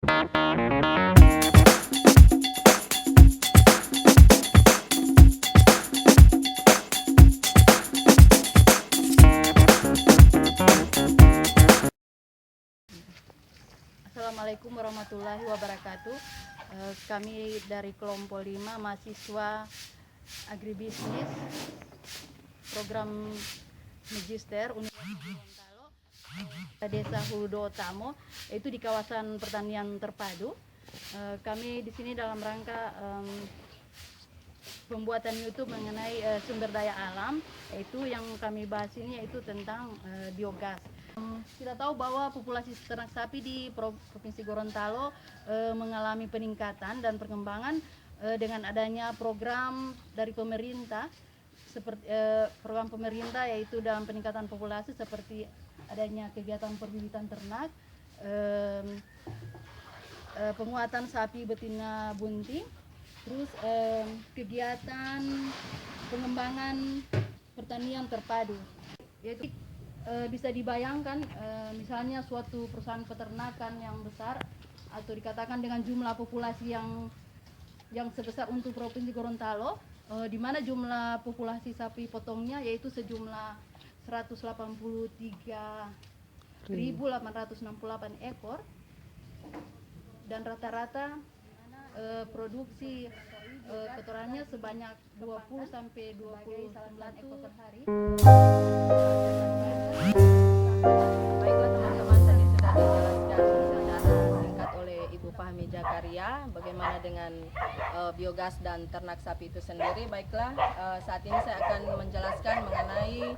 Assalamualaikum warahmatullahi wabarakatuh. Kami dari kelompok 5 mahasiswa agribisnis program Magister Universitas Gorontalo, Desa Huludo Tamo, yaitu di kawasan pertanian terpadu. Kami di sini dalam rangka pembuatan YouTube mengenai sumber daya alam, yaitu yang kami bahas ini yaitu tentang biogas. Kita tahu bahwa populasi ternak sapi di Provinsi Gorontalo mengalami peningkatan dan perkembangan dengan adanya program dari pemerintah, seperti program pemerintah yaitu dalam peningkatan populasi seperti adanya kegiatan perbibitan ternak, penguatan sapi betina bunting, terus kegiatan pengembangan pertanian terpadu, yaitu bisa dibayangkan misalnya suatu perusahaan peternakan yang besar atau dikatakan dengan jumlah populasi yang sebesar untuk Provinsi Gorontalo, di mana jumlah populasi sapi potongnya yaitu sejumlah 183.868 ekor, dan rata-rata produksi kotorannya sebanyak 20 sampai 29 ekor per hari. Baiklah teman-teman, tadi sudah dijelaskan secara singkat oleh Ibu Fahmi Jakaria bagaimana dengan biogas dan ternak sapi itu sendiri. Baiklah, saat ini saya akan menjelaskan mengenai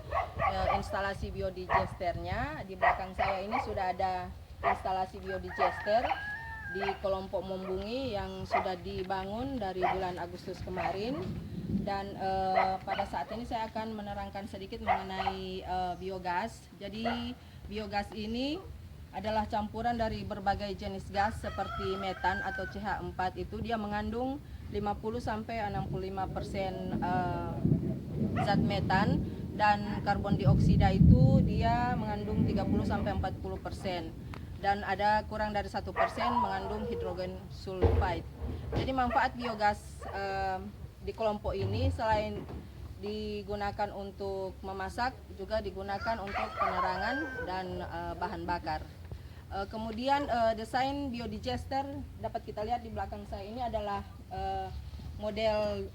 instalasi biodigesternya. Di belakang saya ini sudah ada instalasi biodigester di kelompok Mumbungi yang sudah dibangun dari bulan Agustus kemarin. Dan pada saat ini saya akan menerangkan sedikit mengenai biogas. Jadi biogas ini adalah campuran dari berbagai jenis gas seperti metan atau CH4. Itu dia mengandung 50-65% zat metan, dan karbon dioksida itu dia mengandung 30-40%, dan ada kurang dari 1% mengandung hidrogen sulfide. Jadi manfaat biogas di kelompok ini selain digunakan untuk memasak, juga digunakan untuk penerangan dan bahan bakar. Kemudian desain biodigester dapat kita lihat di belakang saya ini adalah model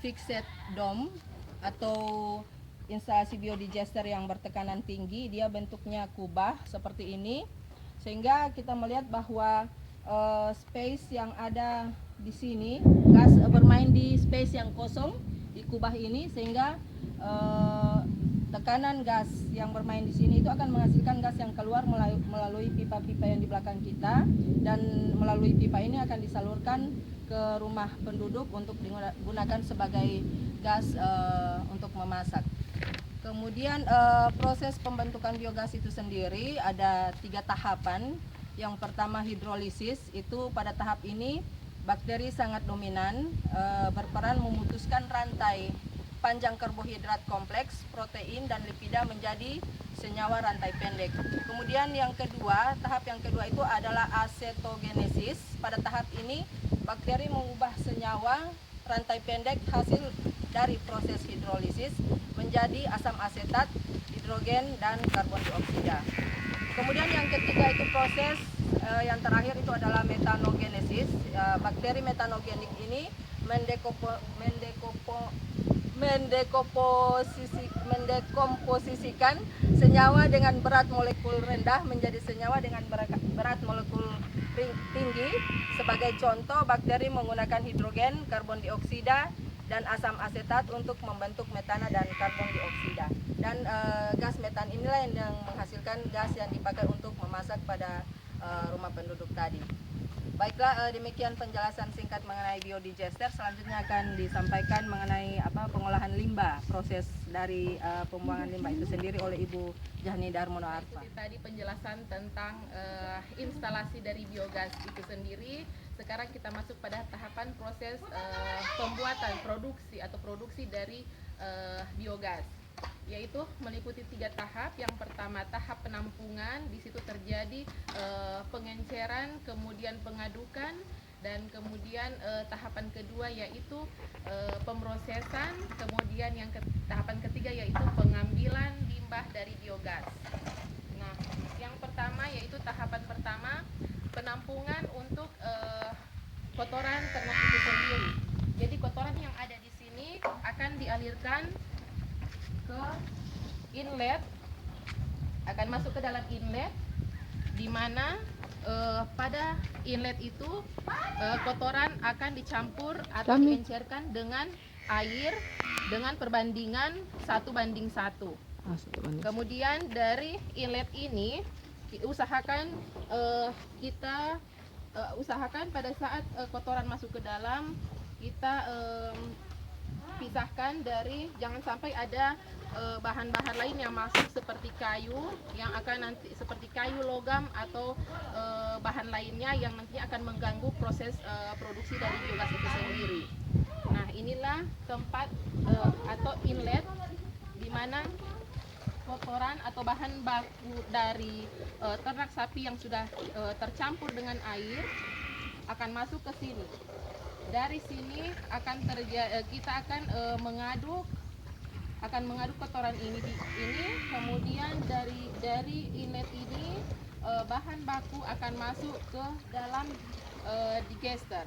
fixed dome atau instalasi biodigester yang bertekanan tinggi. Dia bentuknya kubah seperti ini, sehingga kita melihat bahwa space yang ada di sini, gas bermain di space yang kosong di kubah ini, sehingga tekanan gas yang bermain di sini itu akan menghasilkan gas yang keluar melalui pipa-pipa yang di belakang kita, dan melalui pipa ini akan disalurkan ke rumah penduduk untuk digunakan sebagai gas untuk memasak. Kemudian proses pembentukan biogas itu sendiri ada 3 tahapan. Yang pertama hidrolisis, itu pada tahap ini bakteri sangat dominan, berperan memutuskan rantai panjang karbohidrat kompleks, protein dan lipida menjadi senyawa rantai pendek. Kemudian yang kedua, tahap yang kedua itu adalah asetogenesis. Pada tahap ini bakteri mengubah senyawa rantai pendek hasil dari proses hidrolisis menjadi asam asetat, hidrogen dan karbon dioksida. Kemudian yang ketiga itu proses yang terakhir itu adalah metanogenesis. Bakteri metanogenik ini mendekomposisikan senyawa dengan berat molekul rendah menjadi senyawa dengan berat molekul tinggi. Sebagai contoh, bakteri menggunakan hidrogen, karbon dioksida, dan asam asetat untuk membentuk metana dan karbon dioksida. Dan gas metan inilah yang menghasilkan gas yang dipakai untuk memasak pada rumah penduduk tadi. Baiklah, demikian penjelasan singkat mengenai biodigester. Selanjutnya akan disampaikan mengenai pengolahan limbah, proses dari pembuangan limbah itu sendiri oleh Ibu Jahni Darmono Arfa. Tadi penjelasan tentang instalasi dari biogas itu sendiri. Sekarang kita masuk pada tahapan proses pembuatan produksi dari biogas. yaitu meliputi 3 tahap. Yang pertama tahap penampungan, di situ terjadi pengenceran, kemudian pengadukan, dan kemudian tahapan kedua yaitu pemrosesan, kemudian tahapan ketiga yaitu pengambilan limbah dari biogas. Nah, yang pertama yaitu tahapan pertama penampungan untuk kotoran ternak itu sendiri. Jadi kotoran yang ada di sini akan dialirkan ke inlet, akan masuk ke dalam inlet, di mana pada inlet itu kotoran akan dicampur atau diencerkan dengan air dengan perbandingan 1:1. Kemudian dari inlet ini usahakan kita usahakan pada saat kotoran masuk ke dalam, kita pisahkan dari, jangan sampai ada bahan-bahan lain yang masuk seperti kayu, yang akan nanti seperti kayu, logam, atau bahan lainnya yang nantinya akan mengganggu proses produksi dari biogas itu sendiri. Nah, inilah tempat atau inlet di mana kotoran atau bahan baku dari ternak sapi yang sudah tercampur dengan air akan masuk ke sini. Dari sini akan kita akan mengaduk kotoran ini, kemudian dari inlet ini bahan baku akan masuk ke dalam digester.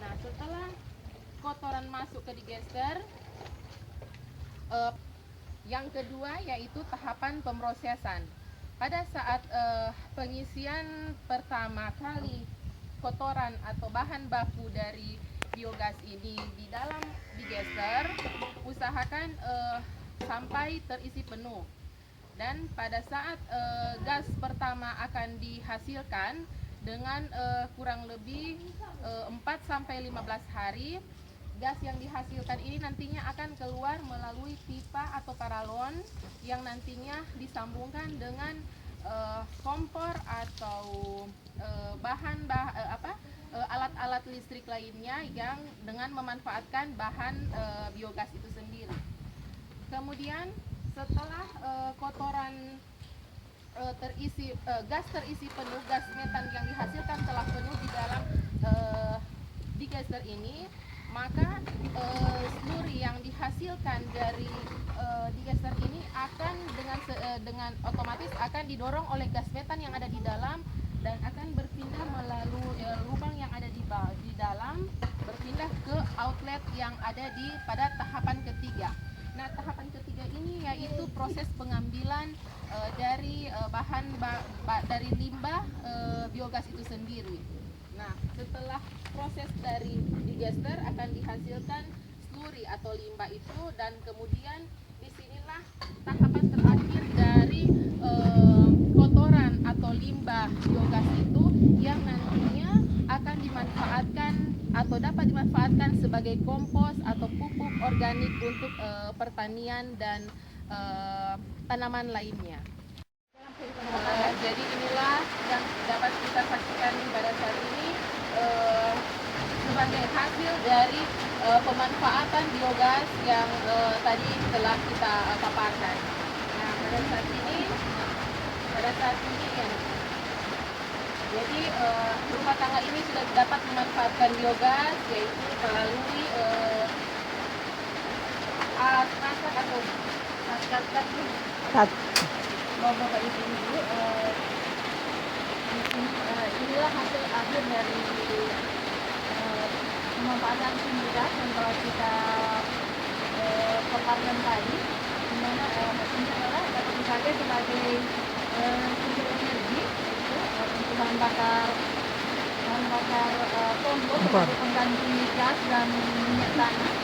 Nah, setelah kotoran masuk ke digester, yang kedua yaitu tahapan pemrosesan. Pada saat pengisian pertama kali kotoran atau bahan baku dari biogas ini di dalam digester, usahakan sampai terisi penuh. Dan pada saat gas pertama akan dihasilkan dengan kurang lebih 4-15 hari, gas yang dihasilkan ini nantinya akan keluar melalui pipa atau paralon yang nantinya disambungkan dengan kompor atau alat-alat listrik lainnya yang dengan memanfaatkan bahan biogas itu sendiri. Kemudian setelah kotoran gas terisi penuh, gas metan yang dihasilkan telah penuh di dalam digester ini, maka slurry yang dihasilkan dari digester ini akan dengan otomatis akan didorong oleh gas metan yang ada di dalam dan akan berpindah melalui lubang yang ada di dalam, berpindah ke outlet yang ada pada tahapan ketiga. Nah, tahapan ketiga ini yaitu proses pengambilan dari dari limbah biogas itu sendiri. Nah, setelah proses dari digester akan dihasilkan slurry atau limbah itu, dan kemudian disinilah tahapan terakhir dari kotoran atau limbah biogas itu yang nantinya akan dimanfaatkan atau dapat dimanfaatkan sebagai kompos atau pupuk organik untuk pertanian dan tanaman lainnya. Jadi inilah yang dapat kita saksikan pada saat ini sebagai hasil dari pemanfaatan biogas yang tadi telah kita paparkan. Nah, pada saat ini ya, jadi rumah tangga ini sudah dapat memanfaatkan biogas, yaitu melalui alat masak atau Bapak Ibu, inilah hasil akhir dari pemanfaatan biogas yang telah kita paparkan tadi, di mana mesinnya adalah dapat dipakai sebagai sumber energi, untuk bahan bakar kompos sebagai pengganti gas dan minyak tanah.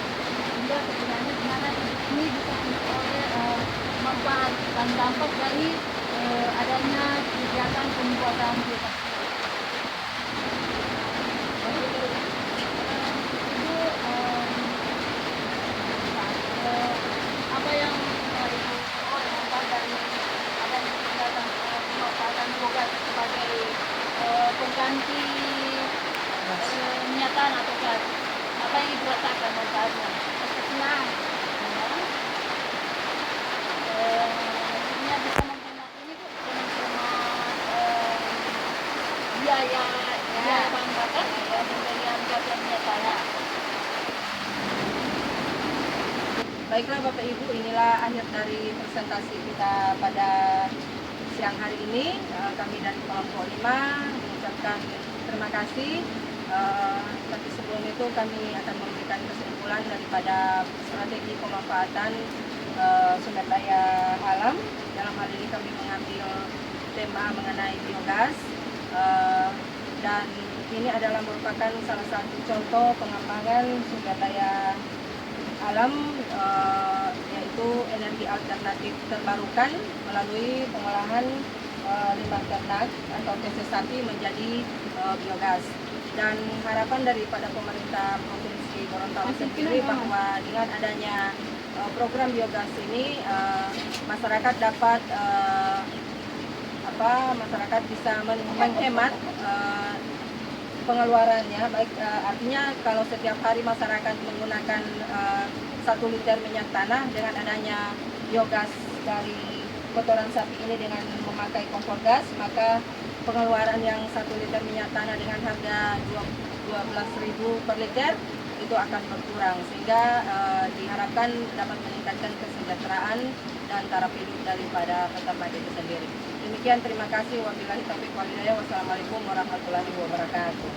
Sehingga sebenarnya di mana ini bisa diperoleh manfaat dan dampak dari adanya kegiatan pembuatan biogas. Apa yang manfaat dari adanya kegiatan pemanfaatan biogas sebagai pengganti minyak tanah atau gas? Apa yang ibu rasakan manfaatnya? Senang. biaya bahan bakar, biaya pembelian gas dan minyak tanah. Baiklah Bapak Ibu, inilah akhir dari presentasi kita pada siang hari ini. Kami dari kelompok 5 mengucapkan terima kasih. Tapi sebelum itu kami akan memberikan kesimpulan daripada strategi pemanfaatan sumber daya alam. Dalam hal ini kami mengambil tema mengenai biogas, dan ini adalah merupakan salah satu contoh pengembangan sumber daya alam, yaitu energi alternatif terbarukan melalui pengolahan limbah ternak atau feses sapi menjadi biogas. Dan harapan daripada pemerintah Provinsi Gorontalo sendiri bahwa dengan adanya program biogas ini masyarakat dapat masyarakat bisa menghemat pengeluarannya, baik artinya kalau setiap hari masyarakat menggunakan 1 liter minyak tanah, dengan adanya biogas dari kotoran sapi ini dengan memakai kompor gas, maka pengeluaran yang 1 liter minyak tanah dengan harga 12.000 per liter itu akan berkurang, sehingga diharapkan dapat meningkatkan kesejahteraan dan taraf hidup daripada peternak itu sendiri. Demikian, terima kasih. Wabillahi taufiq wal hidayah. Wassalamualaikum warahmatullahi wabarakatuh.